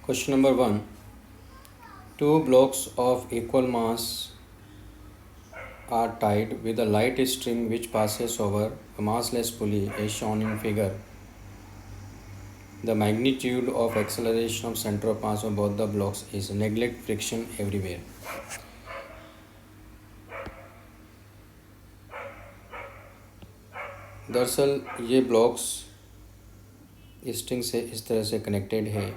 Question number 1. Two blocks of equal mass are tied with a light string which passes over a massless pulley as shown in figure. The magnitude of acceleration of center of mass of both the blocks is neglect friction everywhere. दरअसल ये blocks string से इस तरह से connected है।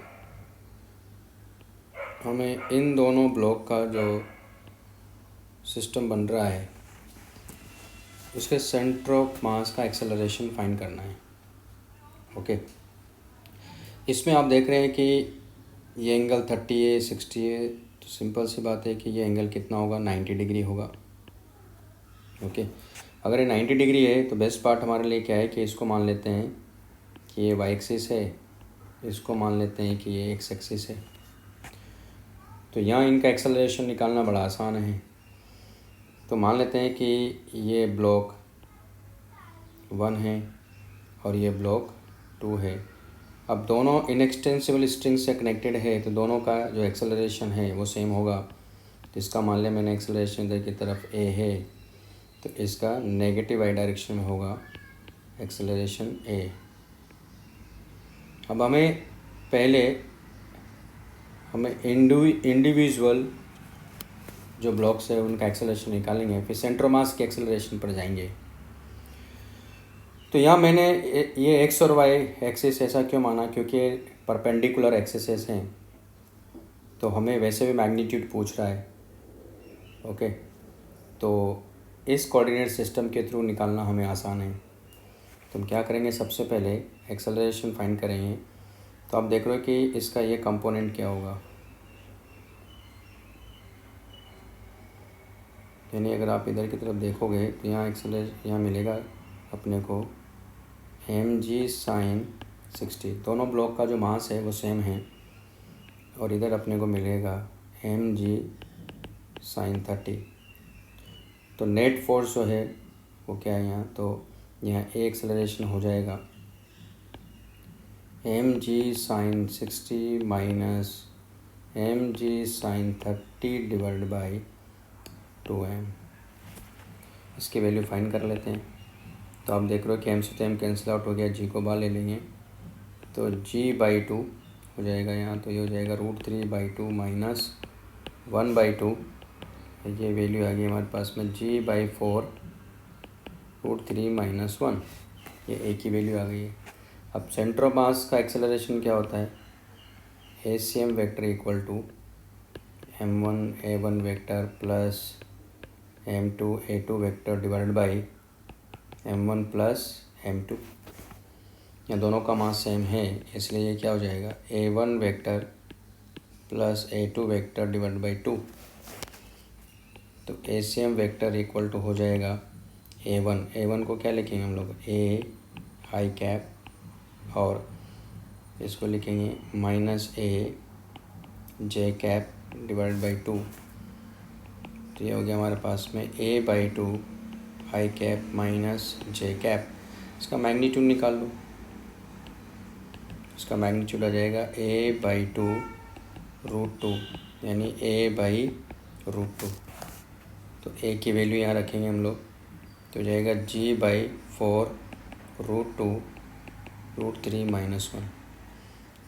हमें इन दोनों block का जो सिस्टम बन रहा है उसके सेंटर ऑफ मास का एक्सेलरेशन फाइंड करना है। ओके, इसमें आप देख रहे हैं कि ये एंगल 30 है, 60 है, तो सिंपल सी बात है कि ये एंगल कितना होगा, 90 डिग्री होगा। ओके, अगर ये 90 डिग्री है तो बेस्ट पार्ट हमारे लिए क्या है कि इसको मान लेते हैं कि ये वाई एक्सिस है, इसको मान लेते हैं कि ये एक्स एक्सिस है। तो यहाँ इनका एक्सेलरेशन निकालना बड़ा आसान है। तो मान लेते हैं कि ये ब्लॉक 1 है और ये ब्लॉक 2 है। अब दोनों इनएक्सटेंसिबल स्ट्रिंग से कनेक्टेड है तो दोनों का जो एक्सेलरेशन है वो सेम होगा। तो इसका मान लिया मैंने एक्सेलरेशन इधर की तरफ ए है, तो इसका नेगेटिव वाई डायरेक्शन में होगा एक्सेलरेशन ए। अब हमें इंडिविजुअल जो ब्लॉक्स है उनका एक्सेलरेशन निकालेंगे, फिर सेंटर ऑफ मास के एक्सेलरेशन पर जाएंगे। तो यहाँ मैंने ये एक्स और वाई एक्सिस ऐसा क्यों माना, क्योंकि परपेंडिकुलर एक्सिसेस हैं तो हमें वैसे भी मैग्नीट्यूड पूछ रहा है। ओके, तो इस कोऑर्डिनेट सिस्टम के थ्रू निकालना हमें आसान है। तो हम क्या करेंगे, सबसे पहले एक्सेलरेशन फाइंड करेंगे। तो आप देख रहे हो कि इसका ये कंपोनेंट क्या होगा, यानी अगर आप इधर की तरफ देखोगे तो यहाँ मिलेगा अपने को mg sin 60। दोनों ब्लॉक का जो मास है वो सेम है और इधर अपने को मिलेगा mg sin 30। तो नेट फोर्स जो है वो क्या है यहाँ, तो यहाँ ए एक्सेलरेशन हो जाएगा mg sin 60 minus mg sin 30 divide by 2m। इसकी वैल्यू फाइंड कर लेते हैं। तो आप देख रहे हो कि m से तो m कैंसिल आउट हो गया, g को बाहर ले लेंगे तो g/2 हो जाएगा यहाँ। तो ये हो जाएगा √3/2 माइनस 1/2। ये वैल्यू आ गई हमारे पास में g/4 √3 माइनस 1। ये a की वैल्यू आ गई है। अब सेंटर ऑफ मास का एक्सेलरेशन क्या होता है, ACM vector equal to m1 a1 vector plus m2 a2 vector divided by m1 plus m2। यहाँ दोनों का मास सेम है इसलिए ये क्या हो जाएगा, a1 vector plus a2 vector divide by 2। तो ACM वेक्टर इक्वल टू हो जाएगा a1 को क्या लिखेंगे हम लोग, a आई कैप, और इसको लिखेंगे minus a J cap divide by 2। तो ये हो गया हमारे पास में a/2 आई कैप माइनस जे कैप। इसका मैग्नीट्यूड निकाल लो, इसका मैग्नीट्यूड आ जाएगा a/2 √2 यानी a/√2। तो a की वैल्यू यहाँ रखेंगे हम लोग, तो हो जाएगा g/4 √2 √3 माइनस 1।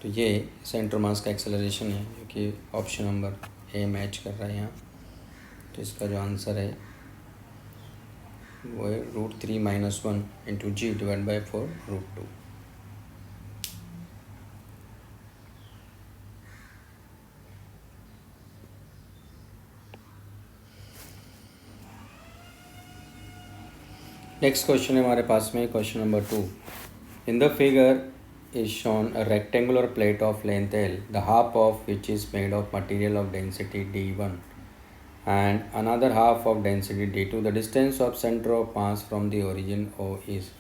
तो ये सेंटर मास का एक्सेलरेशन है जो कि ऑप्शन नंबर ए मैच कर रहा है यहाँ। तो इसका जो आंसर है वो है √3 minus 1 into g divide by 4 √2। Next question है हमारे पास में question number 2। In the figure is shown a rectangular plate of length L, the half of which is made of material of density D1 and another half of density D2. The distance of center of mass from the origin O is।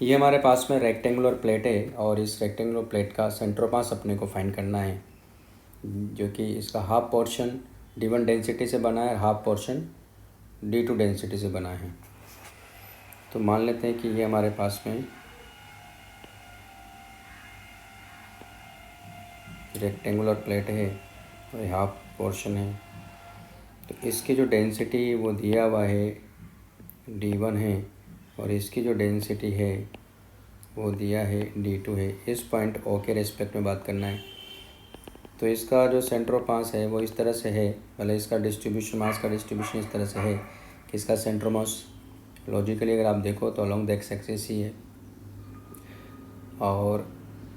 ये हमारे पास में rectangular plate है और इस rectangular plate का centre of mass अपने को फाइंड करना है, जो कि इसका हाफ पोर्शन D1 डेंसिटी से बना है, हाफ पोर्शन D2 डेंसिटी से बना है। तो मान लेते हैं कि ये हमारे पास में रेक्टेंगुलर प्लेट है और हाफ पोर्शन है। तो इसकी जो डेंसिटी वो दिया हुआ है d1 है और इसकी जो डेंसिटी है वो दिया है d2 है। इस पॉइंट O के रेस्पेक्ट में बात करना है। तो इसका जो सेंटर ऑफ मास है वो इस तरह से है, भले इसका डिस्ट्रीब्यूशन, मास का डिस्ट्रीब्यूशन इस तरह से है कि इसका सेंटर मास लॉजिकली अगर आप देखो तो अलोंग द एक्स एक्सिस ही है, और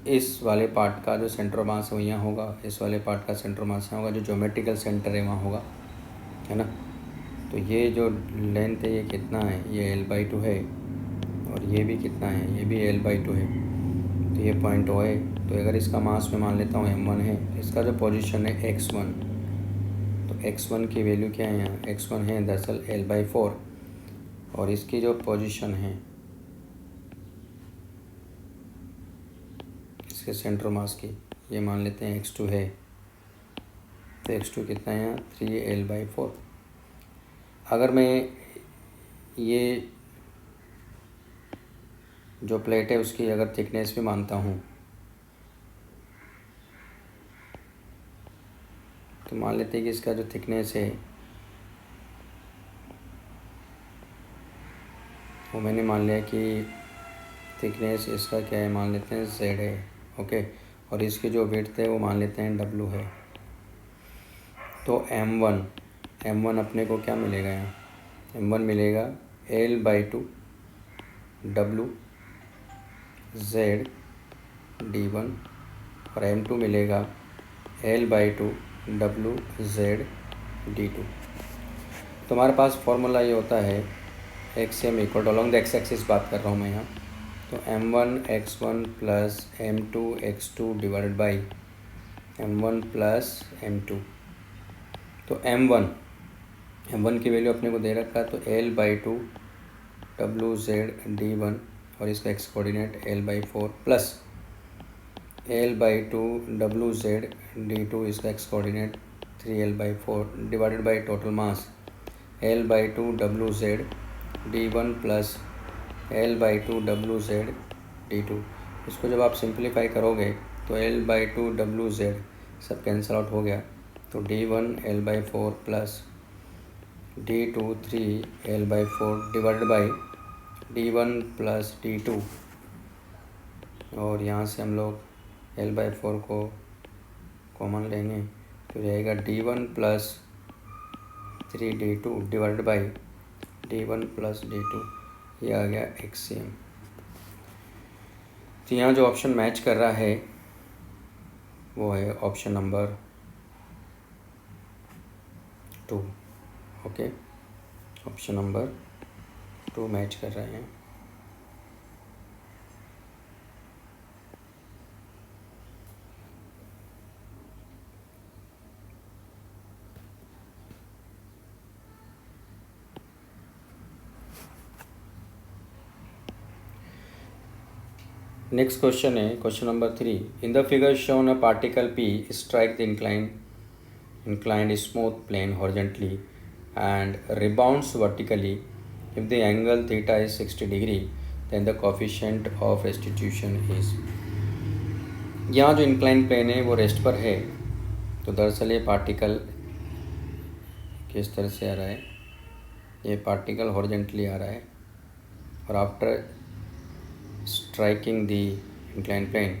इस वाले पार्ट का जो सेंटर मास है वो यहाँ होगा, इस वाले पार्ट का सेंटर मास यहाँ होगा, जो ज्योमेट्रिकल सेंटर है वहाँ होगा, है ना। तो ये जो लेंथ है ये कितना है, ये l/2 है, और ये भी कितना है, ये भी l/2 है। तो ये पॉइंट O है। तो अगर इसका मास मैं मान लेता हूँ m1 है, इसका जो पोजीशन है x1, तो x1 की वैल्यू क्या है यहाँ, x1 है दरअसल l/4, और इसकी जो पोजीशन है इसके सेंटर मास की ये मान लेते हैं x2 है। तो x2 कितना है यहाँ, 3l/4। अगर मैं ये जो प्लेट है उसकी अगर थिकनेस भी मानता हूँ तो मान लेते हैं कि इसका जो थिकनेस है वो मैंने मान लिया कि थिकनेस इसका क्या है, मान लेते हैं z है, ओके। और इसकी जो विड्थ है वो मान लेते हैं w है। तो m1 अपने को क्या मिलेगा यहाँ, m1 मिलेगा l/2 w z d1, और m2 मिलेगा l/2 w z d2। तो हमारे पास फॉर्मूला ये होता है xm equal to, along the x axis बात कर रहा हूँ मैं यहाँ, तो m1 x1 plus m2 x2 divided by m1 plus m2। तो m1 की वैल्यू अपने को दे रखा है, तो l/2 w z d1, और इसका x coordinate l/4 plus l/2 w z d2, इसका x coordinate 3l/4 divided by total mass l/2 w z d1 plus l/2 w z d2। इसको जब आप सिंप्लीफाई करोगे तो l/2 w z सब cancel out हो गया, तो d1 l/4 plus d2 3l/4 divided by d1 plus d2, और यहाँ से हम लोग l/4 को कॉमन लेंगे तो रहेगा d1 plus 3d2 divided by d1 plus d2, ये आ गया xm। तो यहाँ जो ऑप्शन मैच कर रहा है वो है option number 2, okay. Option number 2 match कर रहे हैं। नेक्स्ट क्वेश्चन है question number 3। In the figure shown a particle P strike the inclined smooth plane horizontally and rebounds vertically. If the angle theta is 60 degree, then the coefficient of restitution is। यहाँ जो incline plane है वो rest पर है, तो दरअसल ये particle किस तरह से आ रहा है, ये पार्टिकल हॉरिजॉन्टली आ रहा है, और after striking the incline plane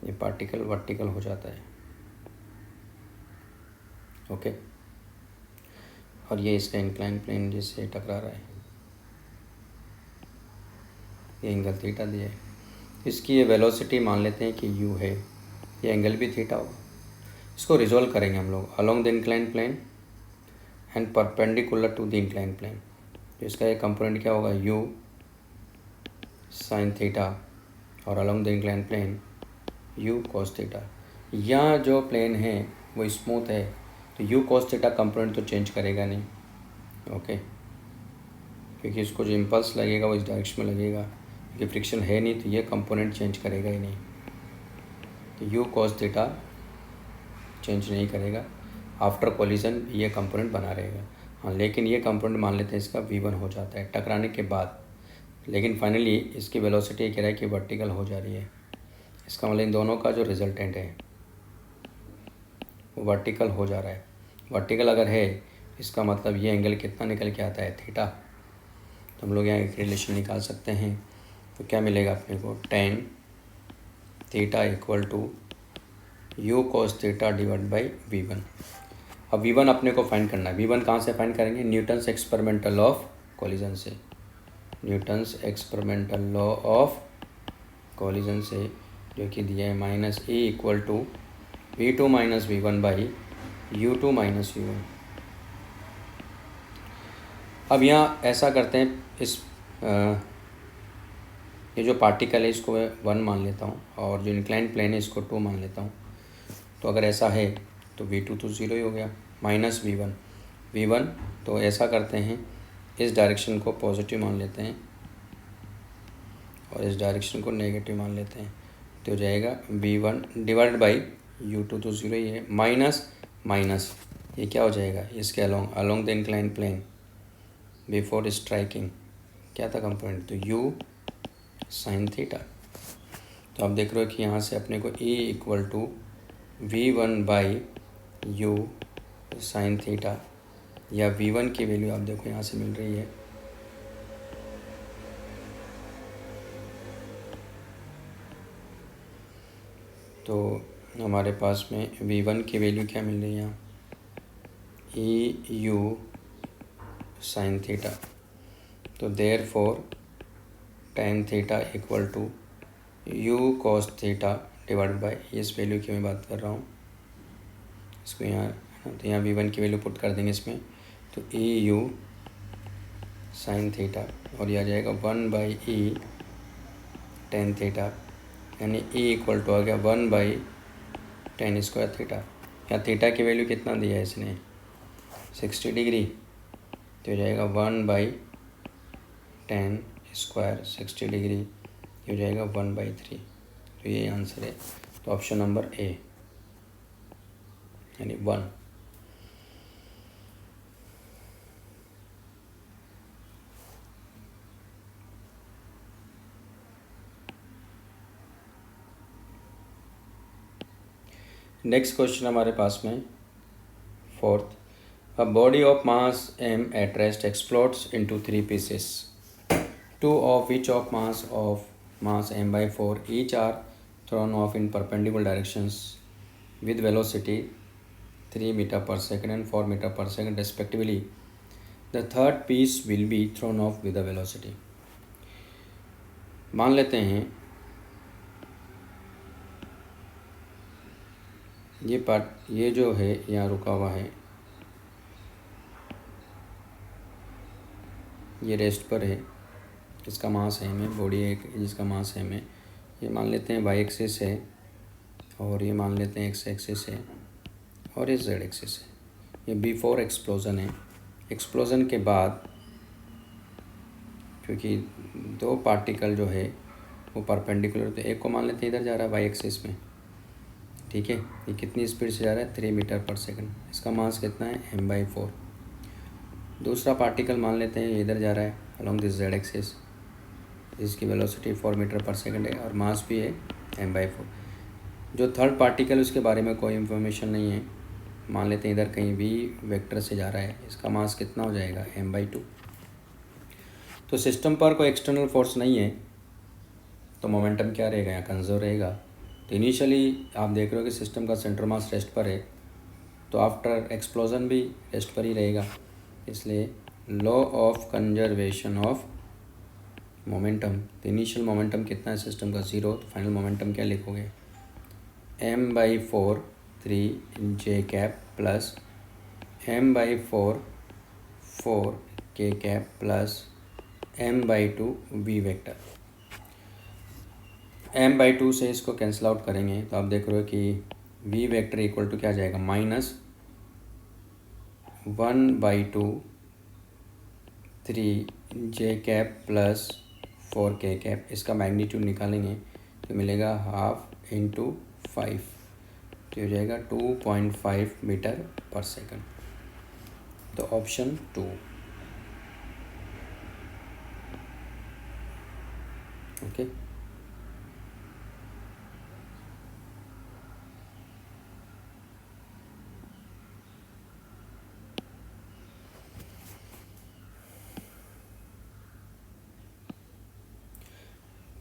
ये पार्टिकल वर्टिकल हो जाता है, ओके। और ये इसका इंक्लाइन प्लेन जिससे टकरा रहा है, ये एंगल थीटा दिया है। इसकी ये वेलोसिटी मान लेते हैं कि u है, ये एंगल भी थीटा होगा। इसको रिजोल्व करेंगे हम लोग along the incline plane and perpendicular to the incline plane. तो इसका ये कंपोनेंट क्या होगा, u साइन थीटा, और along the incline plane u cos theta. यहाँ जो प्लेन है वो स्मूथ है, तो u cos थीटा कंपोनेंट तो चेंज करेगा नहीं, ओके, क्योंकि इसको जो इम्पल्स लगेगा वो इस डायरेक्शन में लगेगा, क्योंकि फ्रिक्शन है नहीं, तो ये कंपोनेंट चेंज करेगा ही नहीं। तो u cos थीटा चेंज नहीं करेगा, आफ्टर कोलिजन ये कंपोनेंट बना रहेगा। हाँ, लेकिन ये कंपोनेंट मान लेते हैं इसका v1 हो जाता है टकराने के बाद, लेकिन फाइनली इसकी वेलोसिटी कह रहा है कि वर्टिकल हो जा रही है। इसका मतलब इन दोनों का जो रिजल्टेंट है वो वर्टिकल हो जा रहा है। वर्टिकल अगर है इसका मतलब ये एंगल कितना निकल के आता है, थीटा। तो हम लोग यहाँ एक रिलेशन निकाल सकते हैं। तो क्या मिलेगा अपने को, tan theta equal to u cos theta divide by v1। अब v1 अपने को फाइंड करना है। v1 कहाँ से फाइंड करेंगे, Newton's experimental law of collision से। Newton's experimental law of collision से, जो कि दिया है minus A equal to v2 minus v1 by u2 minus u1। अब यहाँ ऐसा करते हैं, ये जो पार्टिकल है इसको मैं 1 मान लेता हूँ और जो इंक्लाइन प्लेन है इसको 2 मान लेता हूँ। तो अगर ऐसा है तो v2 तो 0 ही हो गया, माइनस v1। तो ऐसा करते हैं, इस डायरेक्शन को पॉजिटिव मान लेते हैं और इस डायरेक्शन को नेगेटिव मान लेते हैं। तो हो जाएगा v1 डिवाइड बाई u2 तो 0 ही है, माइनस ये क्या हो जाएगा, इसके along the incline plane before striking क्या था कंपोनेंट, तो u साइन थीटा। तो आप देख रहे हो कि यहाँ से अपने को e इक्वल टू v1 बाई u साइन थीटा, या v1 की वैल्यू आप देखो यहाँ से मिल रही है तो हमारे पास में v1 की वैल्यू क्या मिल रही है यहाँ, e u साइन थीटा। तो therefore tan theta equal to u cos theta divide by, इस वैल्यू की मैं बात कर रहा हूँ, इसको यहाँ, तो यहाँ v1 की वैल्यू पुट कर देंगे इसमें। तो e u साइन थीटा और यह आ जाएगा 1 बाई ई टेन थीटा, यानी e इक्वल टू आ गया 1 बाई टेन स्क्वायर थीटा। यहाँ थीटा की वैल्यू कितना दिया है इसने, 60 डिग्री। तो हो जाएगा 1 बाई टेन स्क्वायर 60 डिग्री, ये हो जाएगा 1/3। तो ये आंसर है। तो ऑप्शन नंबर ए यानी 1। नेक्स्ट क्वेश्चन हमारे पास में 4th, a body of mass m at rest explodes into 3 pieces, 2 of each of mass m/4 each are thrown off in perpendicular directions with velocity 3 meter per second and 4 meter per second respectively. The third piece will be thrown off with a velocity. मान लेते हैं ये जो है यहाँ रुका हुआ है, ये रेस्ट पर है, इसका मास है में, बॉडी एक जिसका मास है में, ये मान लेते हैं वाई एक्सिस है और ये मान लेते हैं एक्स एक्सिस है और ये जेड एक्सिस है। ये बिफोर एक्सप्लोज़न है। एक्सप्लोज़न के बाद क्योंकि 2 पार्टिकल जो है वो परपेंडिकुलर, तो एक को मान लेते हैं इधर जा रहा है वाई एक्सिस में, ठीक है। ये कितनी स्पीड से जा रहा है, 3 मीटर पर सेकंड, इसका मास कितना है m/4। दूसरा पार्टिकल मान लेते हैं ये इधर जा रहा है अलॉन्ग दिस जेड एक्सिस, जिसकी वेलोसिटी 4 मीटर पर सेकंड है और मास भी है m/4। जो थर्ड पार्टिकल उसके बारे में कोई इन्फॉर्मेशन नहीं है, मान लेते हैं इधर कहीं भी वेक्टर से जा रहा है, इसका मास कितना हो जाएगा m/2। तो सिस्टम पर कोई एक्सटर्नल फोर्स नहीं है तो मोमेंटम क्या रहेगा, यहाँ कंजर्व रहेगा। तो इनिशियली आप देख रहे हो कि सिस्टम का सेंटर मास रेस्ट पर है, तो आफ्टर एक्सप्लोजन भी रेस्ट पर ही रहेगा, इसलिए law of conservation of momentum. तो इनिशियल मोमेंटम कितना है सिस्टम का, 0। तो फाइनल मोमेंटम क्या लिखोगे, m/4 3j cap plus m/4 4k cap plus m/2 v vector. m/2 से इसको कैंसिल आउट करेंगे तो आप देख रहे हो कि v वेक्टर इक्वल टू क्या आ जाएगा, -1/2 3j cap plus 4k cap. इसका मैग्नीट्यूड निकालेंगे तो मिलेगा 1/2 × 5, तो हो जाएगा 2.5 मीटर पर सेकंड। तो ऑप्शन 2। ओके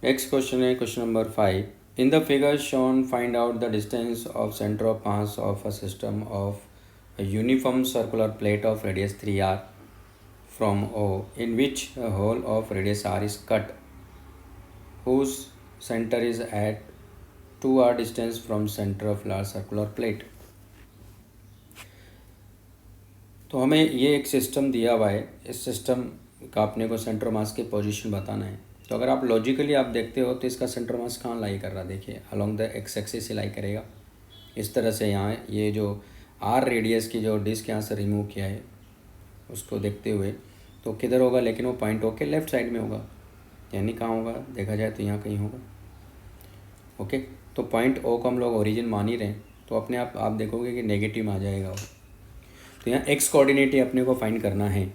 नेक्स्ट क्वेश्चन है question number 5। In the figure shown find out the distance of centre of mass of a system of uniform circular plate of radius 3r from O in which a hole of radius r is cut whose center is at 2r distance from center of large circular plate। तो हमें ये एक system दिया हुआ है, इस system का अपने को सेंटर मास की पोजीशन बताना है। तो अगर आप लॉजिकली आप देखते हो तो इसका सेंटर मास कहाँ लाई कर रहा है, देखिए अलोंग द एक्स एक्सिस से लाई करेगा इस तरह से। यहाँ ये जो आर रेडियस की जो डिस्क यहाँ से रिमूव किया है उसको देखते हुए तो किधर होगा, लेकिन वो पॉइंट ओ के लेफ्ट साइड में होगा, यानी कहाँ होगा देखा जाए तो यहाँ कहीं होगा। ओके, तो पॉइंट ओ को हम लोग ओरिजिन मान ही रहे हैं तो अपने आप देखोगे कि नेगेटिव में आ जाएगा वो। तो यहाँ एक्स कोऑर्डिनेट ही अपने को फाइंड करना है।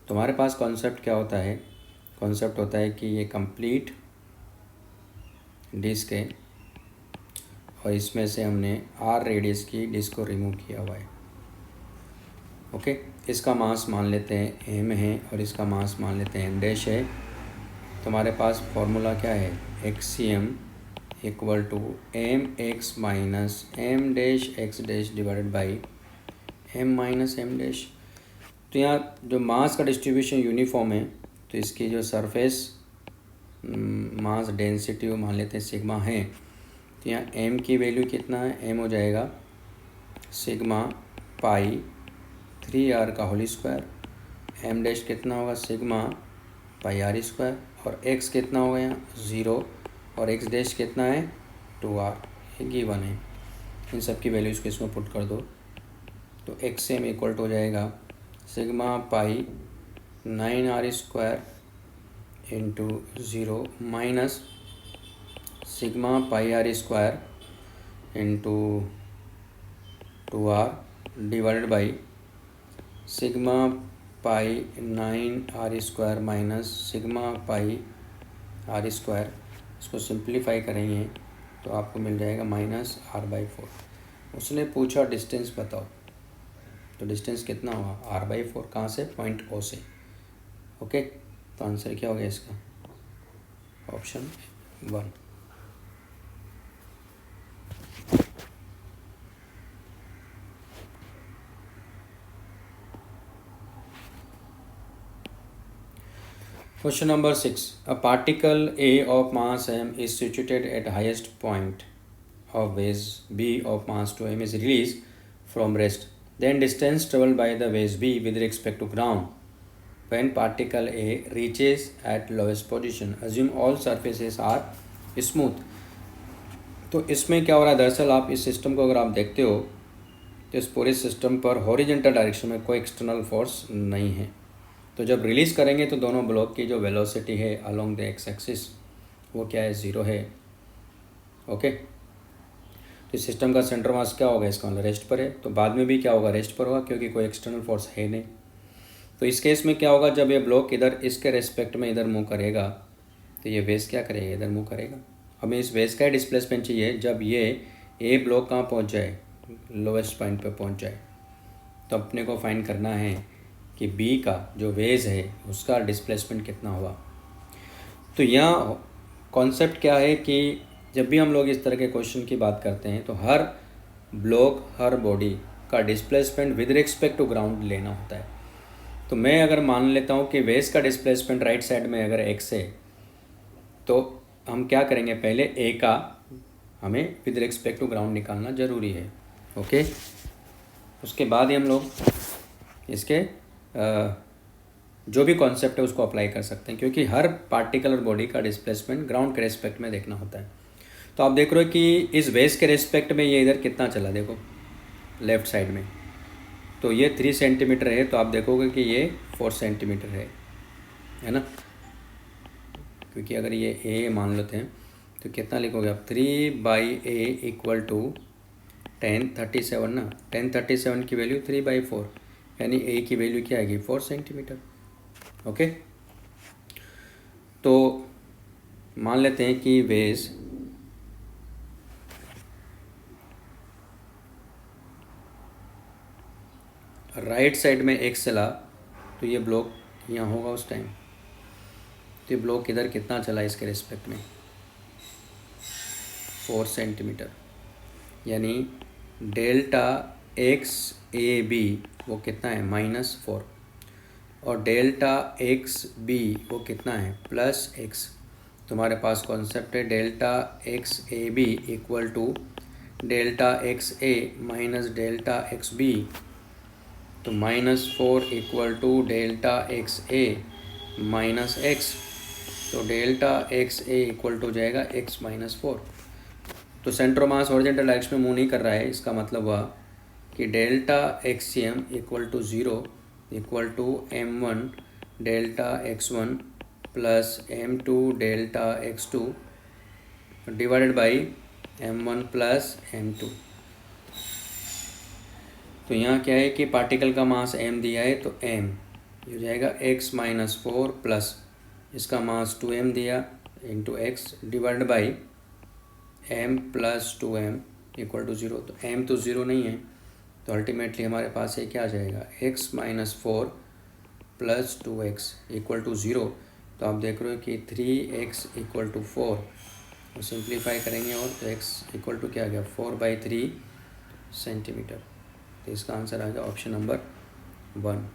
तो हमारे पास कॉन्सेप्ट क्या होता है, कॉन्सेप्ट होता है कि ये कंप्लीट डिस्क है और इसमें से हमने आर रेडियस की डिस्क को रिमूव किया हुआ है। ओके, इसका मास मान लेते हैं एम है और इसका मास मान लेते हैं एम डैश है। तो हमारे पास फॉर्मूला क्या है, x c m equal to m x minus m dash x dash divided by m minus m dash. तो यहाँ जो मास का डिस्ट्रीब्यूशन यूनिफॉर्म है तो इसकी जो सरफेस मास डेंसिटी वो मान लेते हैं सिग्मा है। तो यहाँ एम की वैल्यू कितना है, एम हो जाएगा सिग्मा पाई 3r का होल स्क्वायर, एम डैश कितना होगा सिग्मा पाई आर स्क्वायर, और एक्स कितना होगा यहाँ 0 और एक्स डैश कितना है 2r, ये गिवन है। इन सब की वैल्यूज़ को इसमें पुट कर दो तो एक्स एम इक्वल टू हो जाएगा sigma pi 9r square into 0 minus sigma pi r square into 2r divided by sigma pi 9r square minus sigma pi r square. इसको सिंप्लीफाई करेंगे तो आपको मिल जाएगा माइनस r/4। उसने पूछा डिस्टेंस बताओ, तो डिस्टेंस कितना हुआ r/4, कहाँ से, पॉइंट ओ से। ओके, तो आंसर क्या हो गया इसका, option 1। Question number 6. A particle A of mass m is situated at highest point of waves B of mass 2m is released from rest. Then distance traveled by the waves B with respect to ground. When particle A reaches at lowest position, assume all surfaces are smooth. तो इसमें क्या हो रहा है, दरअसल आप इस system को अगर आप देखते हो तो इस पूरे सिस्टम पर हॉरिजॉन्टल डायरेक्शन में कोई एक्सटर्नल फोर्स नहीं है। तो जब रिलीज़ करेंगे तो दोनों ब्लॉक की जो वेलोसिटी है अलोंग द एक्स एक्सिस वो क्या है, 0 है। ओके, तो सिस्टम का सेंटर मास क्या होगा, इसका मतलब रेस्ट पर है, तो बाद में भी क्या होगा, रेस्ट पर होगा क्योंकि कोई एक्सटर्नल फोर्स है नहीं। तो इस केस में क्या होगा, जब ये ब्लॉक इधर इसके रेस्पेक्ट में इधर मूव करेगा तो ये वेस क्या करेगा, इधर मूव करेगा। हमें इस वेस का डिस्प्लेसमेंट चाहिए जब ये ए ब्लॉक कहाँ पहुँच जाए, लोवेस्ट पॉइंट पर पहुँच जाए। तो अपने को फाइंड करना है कि बी का जो वेज है उसका डिस्प्लेसमेंट कितना हुआ। तो यहाँ कॉन्सेप्ट क्या है कि जब भी हम लोग इस तरह के क्वेश्चन की बात करते हैं तो हर ब्लॉक हर बॉडी का displacement with respect to ground लेना होता है। तो मैं अगर मान लेता हूँ कि वेज का डिस्प्लेसमेंट राइट साइड में अगर एक्स है तो हम क्या करेंगे, पहले ए का हमें विद रिस्पेक्ट टू ग्राउंड निकालना ज़रूरी है। ओके, उसके बाद ही हम लोग इसके जो भी कॉन्सेप्ट है उसको अप्लाई कर सकते हैं, क्योंकि हर पार्टिकुलर बॉडी का डिस्प्लेसमेंट ग्राउंड के रेस्पेक्ट में देखना होता है। तो आप देख रहे हो कि इस वेस के रेस्पेक्ट में ये इधर कितना चला, देखो लेफ़्ट साइड में, तो ये 3 सेंटीमीटर है, तो आप देखोगे कि ये 4 सेंटीमीटर है ना, क्योंकि अगर ये ए मान लेते हैं तो कितना लिखोगे आप, 3/a इक्वल टू 1037 ना, 1037 की वैल्यू 3/4 यानी ए की वैल्यू क्या आएगी, 4 सेंटीमीटर। ओके, तो मान लेते हैं कि वेज राइट साइड में एक्स चला तो ये ब्लॉक यहाँ होगा उस टाइम, तो ये ब्लॉक इधर कितना चला इसके रिस्पेक्ट में, 4 सेंटीमीटर, यानी डेल्टा एक्स ए बी वो कितना है -4, और डेल्टा एक्स बी वो कितना है +x। तुम्हारे पास कॉन्सेप्ट है delta X A B equal to delta X A minus delta X B. तो -4 equal to delta X A minus X, तो delta X A equal to जाएगा x -4। तो सेंटर मास हॉरिजॉन्टल डायरेक्शन में move नहीं कर रहा है, इसका मतलब हुआ कि delta X C M equal to 0 equal to m1 delta x1 plus m2 delta x2 divided by m1 plus m2। तो यहाँ क्या है कि पार्टिकल का मास m दिया है, तो m हो जाएगा x -4 प्लस इसका मास 2m दिया into x divide by m plus 2m equal to 0। तो m तो 0 नहीं है, तो अल्टीमेटली हमारे पास ये क्या आ जाएगा x -4 plus 2x equal to 0। तो आप देख रहे हो कि 3x इक्वल टू 4, तो सिंप्लीफाई करेंगे और तो x इक्वल टू क्या आ गया 4/3 सेंटीमीटर। तो इसका आंसर आ गया option number 1।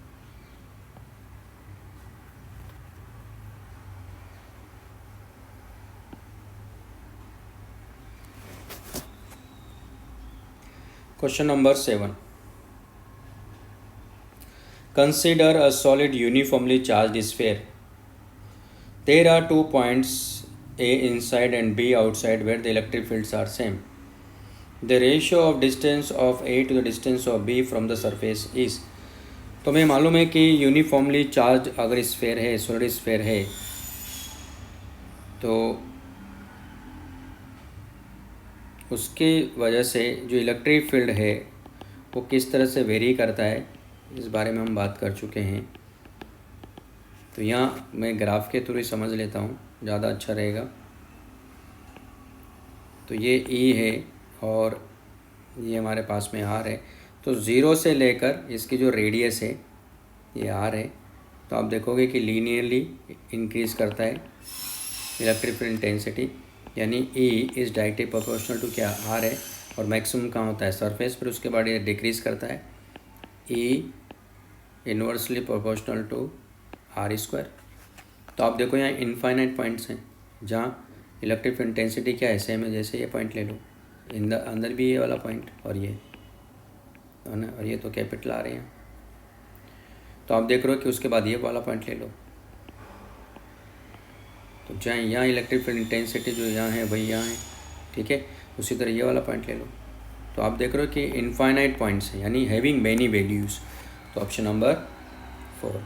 Question number 7. Consider a solid uniformly charged sphere. There are 2 points A inside and B outside where the electric fields are same. The ratio of distance of A to the distance of B from the surface is. तो हमें मालूम है कि uniformly charge अगर sphere है, solid sphere है, तो उसकी वजह से जो इलेक्ट्रिक फील्ड है वो किस तरह से वेरी करता है, इस बारे में हम बात कर चुके हैं। तो यहाँ मैं ग्राफ के थ्रू ही समझ लेता हूँ, ज़्यादा अच्छा रहेगा। तो ये E है और ये हमारे पास में R है। तो 0 से लेकर इसकी जो रेडियस है ये R है, तो आप देखोगे कि लीनियरली इंक्रीज़ करता है इलेक्ट्रिक फील्ड इंटेंसिटी, यानी E is directly proportional to क्या R है, और मैक्सिमम कहाँ होता है सरफेस पर, उसके बाद ये डिक्रीज़ करता है E inversely proportional to R²। तो आप देखो यहाँ इनफाइनाइट पॉइंट्स हैं जहाँ इलेक्ट्रिक फील्ड इंटेंसिटी क्या है सेम है। जैसे ये पॉइंट ले लो, अंदर भी ये वाला पॉइंट और ये है ना, और ये तो कैपिटल आ रहे हैं। तो आप देख रहे हो कि उसके बाद ये वाला पॉइंट ले लो, तो जहाँ यहाँ इलेक्ट्रिक फील्ड इंटेंसिटी जो यहाँ है वही यहाँ है, ठीक है। उसी तरह ये वाला पॉइंट ले लो, तो आप देख रहे हो कि इनफाइनाइट पॉइंट्स हैं, यानी हैविंग मैनी वैल्यूज़। तो ऑप्शन नंबर 4।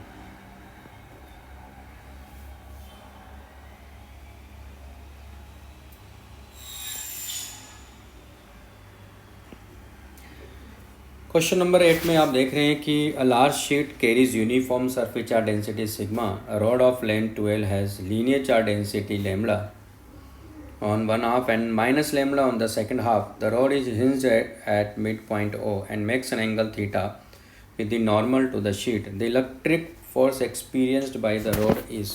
क्वेश्चन नंबर 8 में आप देख रहे हैं कि a large sheet carries uniform surface charge density sigma, a rod of length 12 has linear charge density lambda on one half and minus lambda on the second half. The rod is hinged at midpoint O and makes an angle theta with the normal to the sheet. The electric force experienced by the rod is.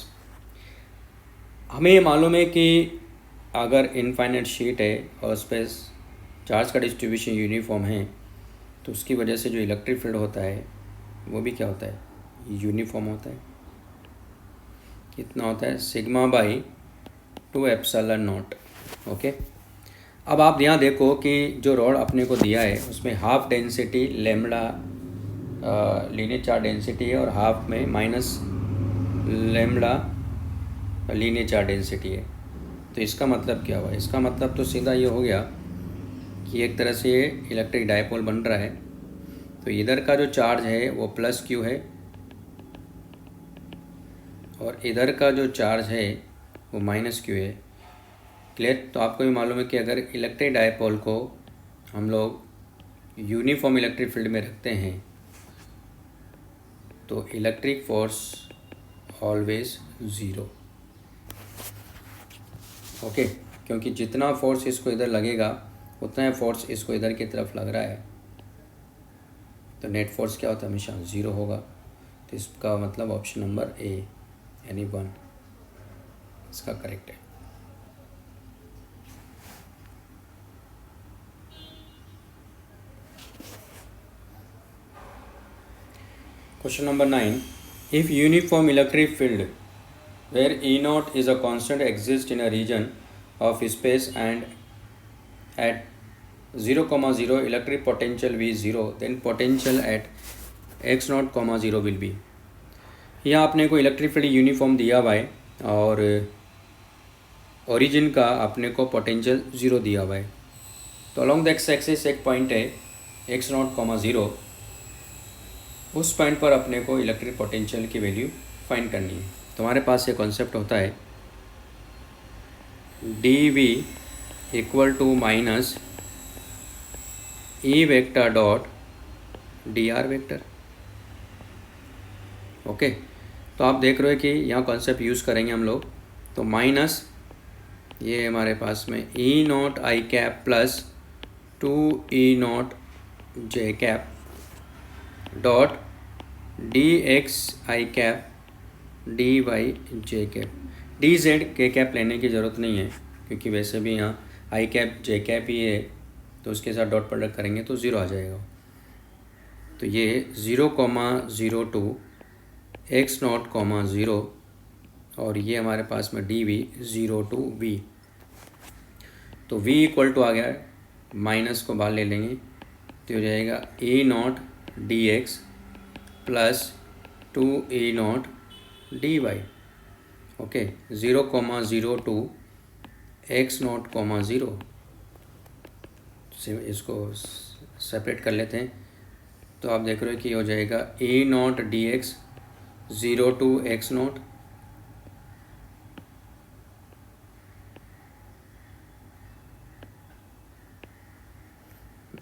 हमें ये मालूम है कि अगर infinite sheet है और उस पर चार्ज का डिस्ट्रीब्यूशन यूनिफॉर्म है, तो उसकी वजह से जो इलेक्ट्रिक फील्ड होता है वो भी क्या होता है, यूनिफॉर्म होता है। कितना होता है σ/2 एप्सिलॉन नॉट। ओके, अब आप यहाँ देखो कि जो रॉड अपने को दिया है उसमें half density lambda linear charge density है और हाफ में minus lambda linear charge density है। तो इसका मतलब क्या हुआ, इसका मतलब तो सीधा ये हो गया कि एक तरह से ये इलेक्ट्रिक डायपोल बन रहा है। तो इधर का जो चार्ज है वो +q है और इधर का जो चार्ज है वो -q है। क्लियर। तो आपको भी मालूम है कि अगर इलेक्ट्रिक डायपोल को हम लोग यूनिफॉर्म इलेक्ट्रिक फील्ड में रखते हैं तो इलेक्ट्रिक फोर्स ऑलवेज 0। ओके, क्योंकि जितना फोर्स इसको इधर लगेगा उतना फोर्स इसको इधर की तरफ लग रहा है, तो नेट फोर्स क्या होता है, हमेशा 0 होगा। तो इसका मतलब ऑप्शन नंबर ए यानी 1 इसका करेक्ट है। Question number 9. If uniform electric field where E naught is a constant exists in a region of space and at 0, 0 electric potential V 0, then potential at x naught, 0 will be. यहाँ अपने को electric field uniform दिया हुआ है और origin का अपने को पोटेंशियल 0 दिया हुआ है. तो अलोंग द एक्स एक्सिस एक पॉइंट है x नॉट, 0. उस पॉइंट पर अपने को इलेक्ट्रिक पोटेंशियल की वैल्यू फाइंड करनी है. तो हमारे पास ये कॉन्सेप्ट होता है dV equal to minus E vector dot dr vector. Okay, तो आप देख रहे हो कि यहाँ कॉन्सेप्ट यूज़ करेंगे हम लोग. तो माइनस ये हमारे पास में E not I cap plus 2E not J cap dot dx I cap dy J cap. D Z के कैप लेने की ज़रूरत नहीं है क्योंकि वैसे भी यहाँ आई कैप जे कैप ही है, तो उसके साथ डॉट प्रोडक्ट करेंगे तो 0 आ जाएगा. तो ये 0,02 x नॉट, 0 और ये हमारे पास में dv 0 to v. तो v इक्वल टू आ गया, माइनस को बाहर ले लेंगे तो हो जाएगा E not dx plus 2E not dy. Okay, 0,02 x not, 0. इसको सेपरेट कर लेते हैं. तो आप देख रहे हो कि हो जाएगा E not dx 0 to x not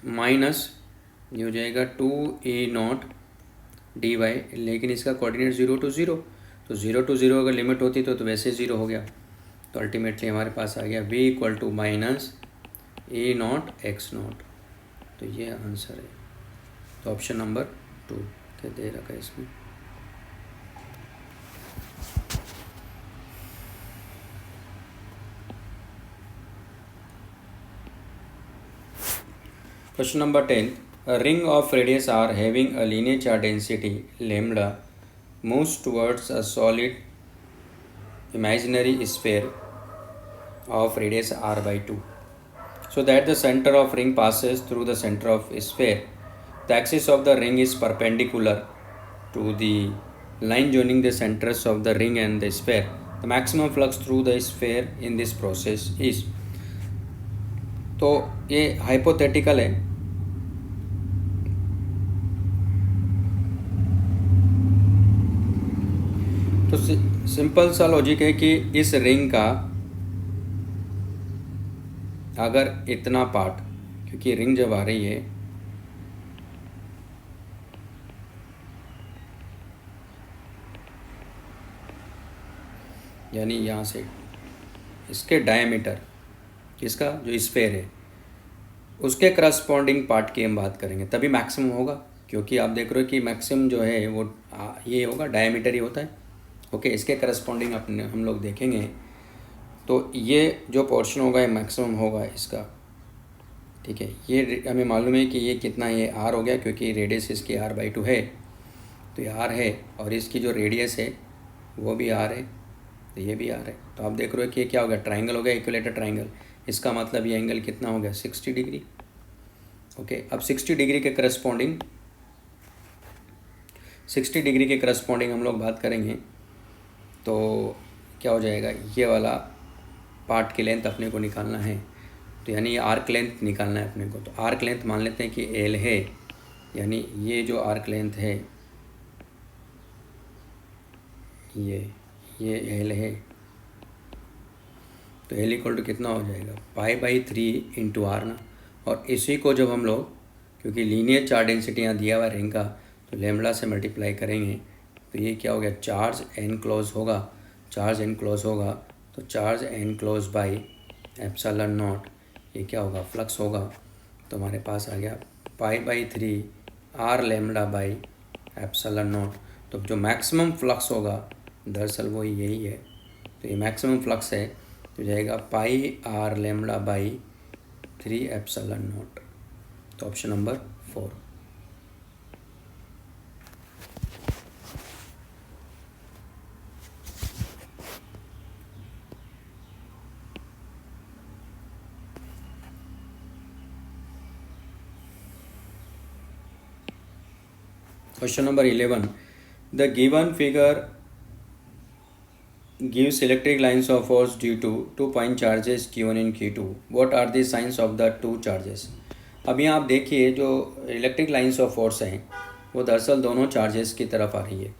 minus ये हो जाएगा 2E नॉट dy. लेकिन इसका कोऑर्डिनेट 0 to 0, तो 0 to 0 अगर लिमिट होती तो वैसे 0 हो गया. तो अल्टीमेटली हमारे पास आ गया v equal to minus E naught x नॉट. तो ये आंसर है. तो ऑप्शन नंबर 2 क्या दे रखा है इसमें. Question number 10. A ring of radius r having a linear charge density lambda moves towards a solid imaginary sphere of radius r by 2. So that the center of ring passes through the center of sphere. The axis of the ring is perpendicular to the line joining the centers of the ring and the sphere. The maximum flux through the sphere in this process is. तो ये hypothetical है. तो simple सा logic है कि इस ring का अगर इतना पार्ट, क्योंकि रिंग जब आ रही है यानी यहाँ से इसके डायमीटर, इसका जो स्फेयर है उसके करस्पॉन्डिंग पार्ट की हम बात करेंगे तभी मैक्सिमम होगा. क्योंकि आप देख रहे हो कि मैक्सिमम जो है वो ये होगा, डायमीटर ही होता है. ओके, इसके करस्पॉन्डिंग अपने हम लोग देखेंगे. तो ये जो पोर्शन होगा ये मैक्सिमम होगा इसका. ठीक है, ये हमें मालूम है कि ये कितना, ये r हो गया क्योंकि रेडियस इसकी r/2 है. तो ये r है और इसकी जो रेडियस है वो भी r है, तो ये भी r है. तो आप देख रहे हो कि ये क्या हो गया, ट्राइंगल हो गया, इक्विलेटर ट्राइंगल. इसका मतलब ये एंगल कितना हो गया, 60 डिग्री. ओके, अब 60 डिग्री के करस्पॉन्डिंग 60 डिग्री के करस्पॉन्डिंग हम लोग बात करेंगे. तो क्या हो जाएगा, ये वाला पार्ट की लेंथ अपने को निकालना है. तो यानी आर्क लेंथ निकालना है अपने को. तो आर्क लेंथ मान लेते हैं कि L है, यानी ये जो आर्क लेंथ है ये L है. तो L इक्वल टू कितना हो जाएगा, π/3 इंटू आर ना. और इसी को जब हम लोग, क्योंकि लीनियर चार्ज डेंसिटी यहाँ दिया हुआ है रिंग का, तो लैम्बडा से मल्टीप्लाई करेंगे तो ये क्या हो गया, चार्ज एनक्लोज होगा. चार्ज एनक्लोज होगा तो charge enclose by epsilon not, ये क्या होगा, फ्लक्स होगा. तो हमारे पास आ गया π/3 R lambda by epsilon naught. तो जो मैक्सिमम फ्लक्स होगा दरअसल वो यही है. तो ये मैक्सिमम फ्लक्स है, तो जाएगा πr lambda by 3 epsilon naught. तो option number 4. Question number 11. The given figure gives electric lines of force due to 2 point charges Q1 and Q2. What are the signs of the two charges? अब यहाँ आप देखिए जो electric lines of force हैं वो दरअसल दोनों charges की तरफ आ रही है,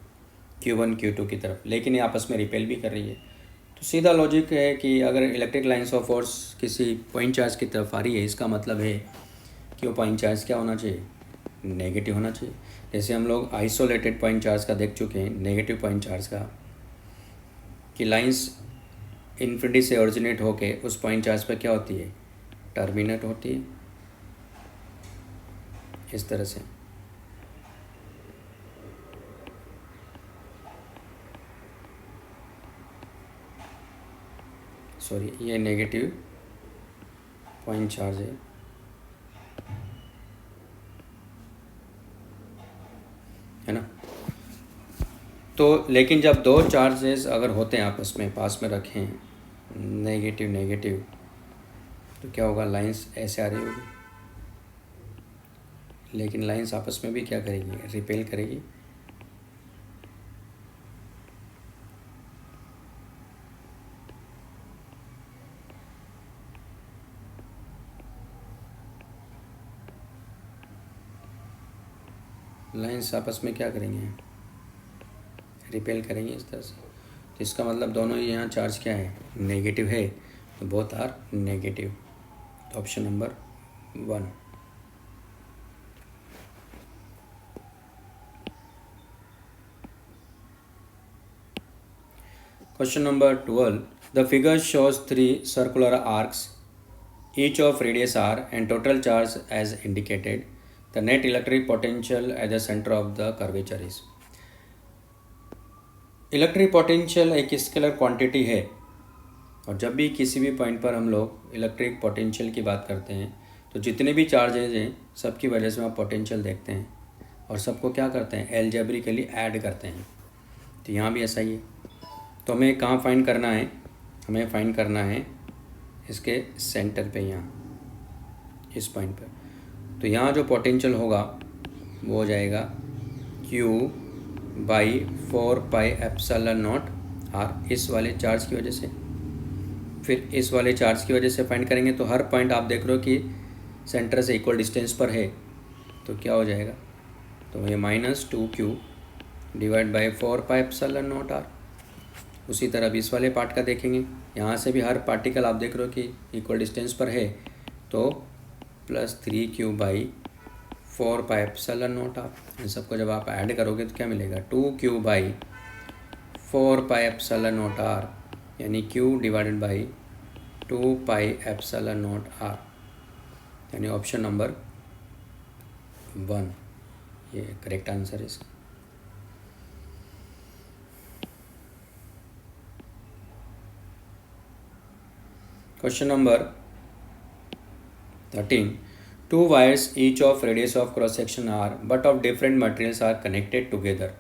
Q1 Q2 की तरफ, लेकिन ये आपस में रिपेल भी कर रही है। तो सीधा लॉजिक है कि अगर इलेक्ट्रिक लाइंस ऑफ फोर्स किसी पॉइंट चार्ज की तरफ आ रही है, इसका मतलब है कि वो पॉइंट चार्ज क्या होना चाहिए, नेगेटिव होना चाहिए। जैसे हम लोग आइसोलेटेड पॉइंट चार्ज का देख चुके हैं, नेगेटिव पॉइंट चार्ज का, कि लाइंस इन्फिनिटी से ओरिजिनेट होके उस पॉइंट चार्ज पर क्या होती है, टर्मिनेट होती है, इस तरह से। सॉरी, ये नेगेटिव पॉइंट चार्ज है ना। तो लेकिन जब दो चार्जेस अगर होते हैं आपस में, पास में रखें, नेगेटिव नेगेटिव, तो क्या होगा, लाइंस ऐसे आ रही होगी, लेकिन लाइंस आपस में भी क्या करेगी, रिपेल करेगी। लाइंस आपस में क्या करेंगे, रिपेल करेंगे इस तरह से। तो इसका मतलब दोनों ही यहाँ चार्ज क्या है, नेगेटिव है, तो बोथ आर नेगेटिव। तो option number 1। Question number 12. The figure shows 3 circular arcs, each of radius r and total charge as indicated. The net electric potential at the center of the curvature is. Electric potential एक scalar quantity है, और जब भी किसी भी point पर हम लोग इलेक्ट्रिक पोटेंशियल की बात करते हैं तो जितने भी चार्जेज हैं सबकी वजह से हम पोटेंशियल देखते हैं और सबको क्या करते हैं, एल्जेब्रिकली ऐड करते हैं। तो यहाँ भी ऐसा ही है। तो हमें कहाँ फाइंड करना है, हमें फाइंड करना है इसके सेंटर पे, यहाँ इस पॉइंट पर। तो यहाँ जो पोटेंशियल होगा वो हो जाएगा Q/4πε0 r, इस वाले चार्ज की वजह से। फिर इस वाले चार्ज की वजह से फाइंड करेंगे तो हर पॉइंट आप देख रहे हो कि सेंटर से इक्वल डिस्टेंस पर है, तो क्या हो जाएगा, तो ये -2Q / 4πε0 r। उसी तरह भी इस वाले पार्ट का देखेंगे, यहाँ से भी हर पार्टिकल आप देख रहे हो कि इक्वल डिस्टेंस पर है, तो +3Q / 4πε0 r। इन सबको जब आप ऐड करोगे तो क्या मिलेगा, 2Q / 4πε0 r, यानी Q / 2πε0 r, यानी ऑप्शन नंबर 1 ये करेक्ट आंसर है इसका। Question number 13. 2 wires each of radius of cross section r but of different materials are connected together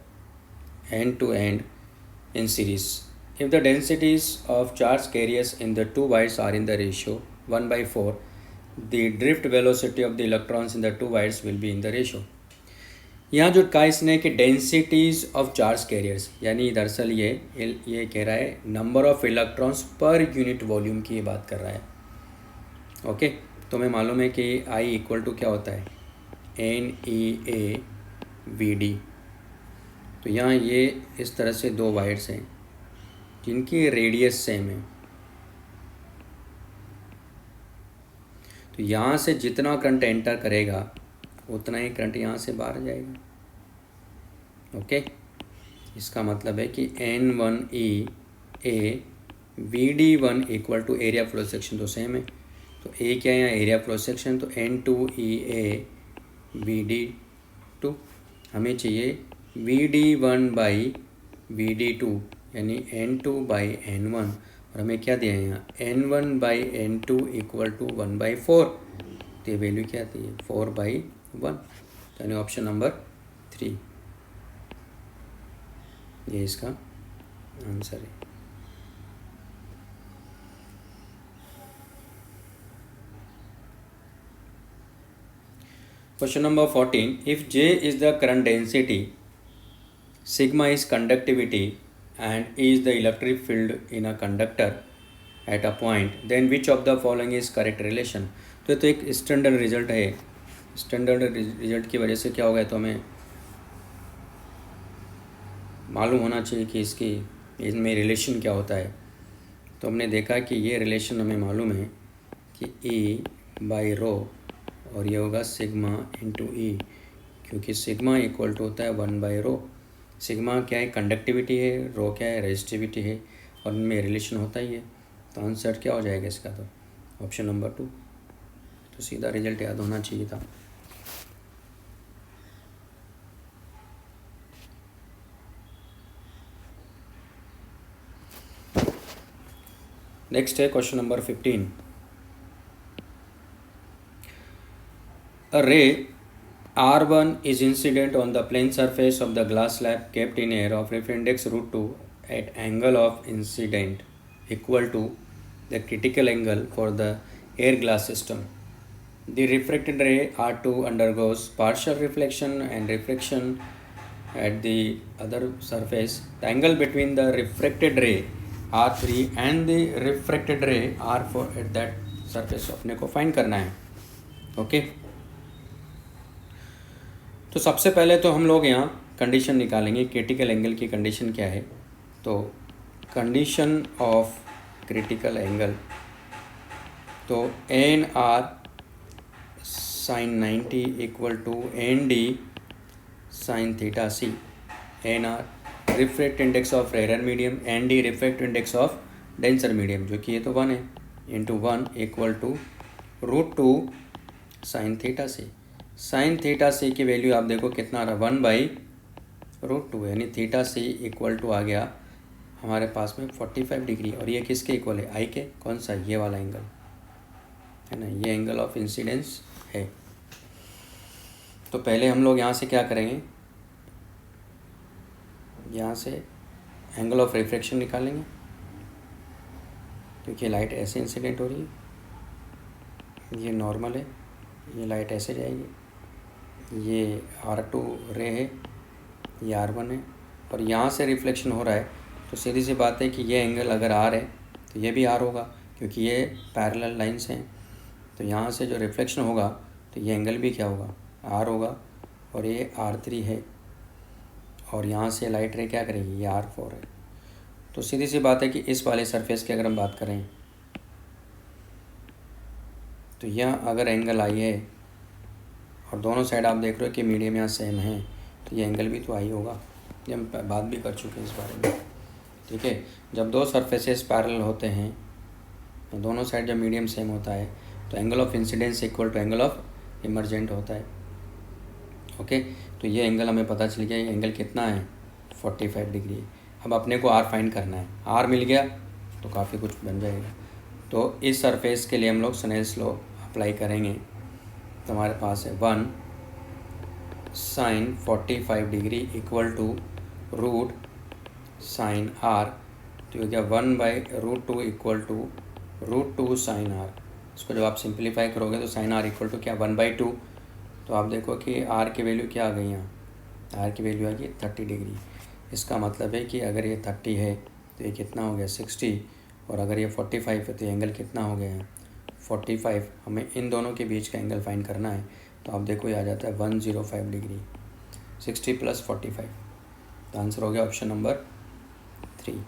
end to end in series. If the densities of charge carriers in the 2 wires are in the ratio 1/4, the drift velocity of the electrons in the 2 wires will be in the ratio. यहाँ जो कहा इसने कि densities of charge carriers, यानी दरअसल ये कह रहा है number of electrons per unit volume की ये बात कर रहा है। ओके, तो हमें मालूम है कि I = क्या होता है, NeAVD। तो यहाँ ये इस तरह से 2 वायर्स हैं जिनकी रेडियस सेम है। तो यहाँ से जितना करंट एंटर करेगा उतना ही करंट यहाँ से बाहर जाएगा। ओके, इसका मतलब है कि N1eAVD1 = एरिया फ्लो सेक्शन, तो सेम है। तो ए क्या है यहाँ, एरिया फ्लो सेक्शन, तो N2eAVD2। हमें चाहिए VD1/VD2 यानी N2/N1, और हमें क्या दिया है यहाँ, N1/N2 = 1/4। तो ये वैल्यू क्या आती है, 4/1, यानी ऑप्शन नंबर 3 ये इसका आंसर है। Question number 14. If J is the current density, sigma is conductivity, and E is the electric field in a conductor at a point, then which of the following is correct relation? तो ये तो एक standard result है. Standard result की वजह से क्या होगा, तो हमें मालूम होना चाहिए कि इनमें रिलेशन क्या होता है. तो हमने देखा कि ये रिलेशन हमें मालूम है कि E बाई रो, और ये होगा सिग्मा इंटू ई, क्योंकि सिग्मा इक्वल टू होता है 1/ρ. सिग्मा क्या है, कंडक्टिविटी है, रो क्या है, रेजिस्टिविटी है, और इनमें रिलेशन होता ही है. तो आंसर क्या हो जाएगा इसका, तो ऑप्शन नंबर 2. तो सीधा रिजल्ट याद होना चाहिए था. नेक्स्ट है question number 15. A ray R1 is incident on the plane surface of the glass slab kept in air of reference index √2 at angle of incident equal to the critical angle for the air glass system. The refracted ray R2 undergoes partial reflection and refraction at the other surface. The angle between the refracted ray R3 and the refracted ray R4 at that surface अपने को find करना है. Okay तो सबसे पहले तो हम लोग यहाँ कंडीशन निकालेंगे. क्रिटिकल एंगल की कंडीशन क्या है, तो कंडीशन ऑफ क्रिटिकल एंगल, तो N R sine 90 equal to N D sine theta C. N R refract index of rare medium, N D refract index of denser medium, जो कि ये तो 1 है, into 1 equal to √2 sine theta C. Sine theta C की value आप देखो कितना आ रहा है, 1/√2, यानी थीटा सी इक्वल टू आ गया हमारे पास में 45 डिग्री. और ये किसके इक्वल है, आई के. कौन सा, ये वाला एंगल है ना, ये एंगल ऑफ इंसिडेंस है. तो पहले हम लोग यहाँ से क्या करेंगे, यहाँ से एंगल ऑफ रिफ्रैक्शन निकालेंगे, क्योंकि लाइट ऐसे इंसिडेंट हो रही है, ये नॉर्मल है, ये लाइट ऐसे जाएगी, ये R2 रे है, ये R1 है, और यहाँ से रिफ्लेक्शन हो रहा है. तो सीधी सी बात है कि ये एंगल अगर R है तो ये भी R होगा, क्योंकि ये पैरेलल लाइंस हैं. तो यहाँ से जो रिफ्लेक्शन होगा तो ये एंगल भी क्या होगा, R होगा, और ये R3 है, और यहाँ से लाइट रे क्या करेगी, ये R4 है. तो सीधी सी बात है कि इस वाले सरफेस की अगर हम बात करें तो यह अगर एंगल आई है और दोनों साइड आप देख रहे हो कि मीडियम यहाँ सेम है, तो ये एंगल भी तो आई होगा. ये हम बात भी कर चुके हैं इस बारे में. ठीक है, जब दो सरफेसेस पैरेलल होते हैं, तो दोनों साइड जब मीडियम सेम होता है, तो angle of incidence equal to angle of emergent होता है. ओके, तो ये एंगल हमें पता चल गया, ये एंगल कितना है, 45 डिग्री. अब अपने को आर फाइंड करना है. आर मिल गया तो काफ़ी कुछ बन जाएगा. तो इस सरफेस के लिए हम लोग स्नेल्स लॉ अप्लाई करेंगे. तो हमारे पास है 1 sine 45 degree equal to root sine r. तो ये क्या, 1/√2 इक्वल टू √2 साइन आर. इसको जब आप सिंप्लीफाई करोगे तो साइन आर इक्वल टू क्या, 1/2. तो आप देखो कि आर की वैल्यू क्या आ गई, यहाँ आर की वैल्यू आ गई 30 डिग्री. इसका मतलब है कि अगर ये 30 है तो ये कितना हो गया, 60, और अगर ये 45 है तो एंगल कितना हो गया है, 45. हमें इन दोनों के बीच का एंगल फाइंड करना है. तो आप देखो ये आ जाता है 105 डिग्री, 60 + 45. तो आंसर हो गया ऑप्शन नंबर 3.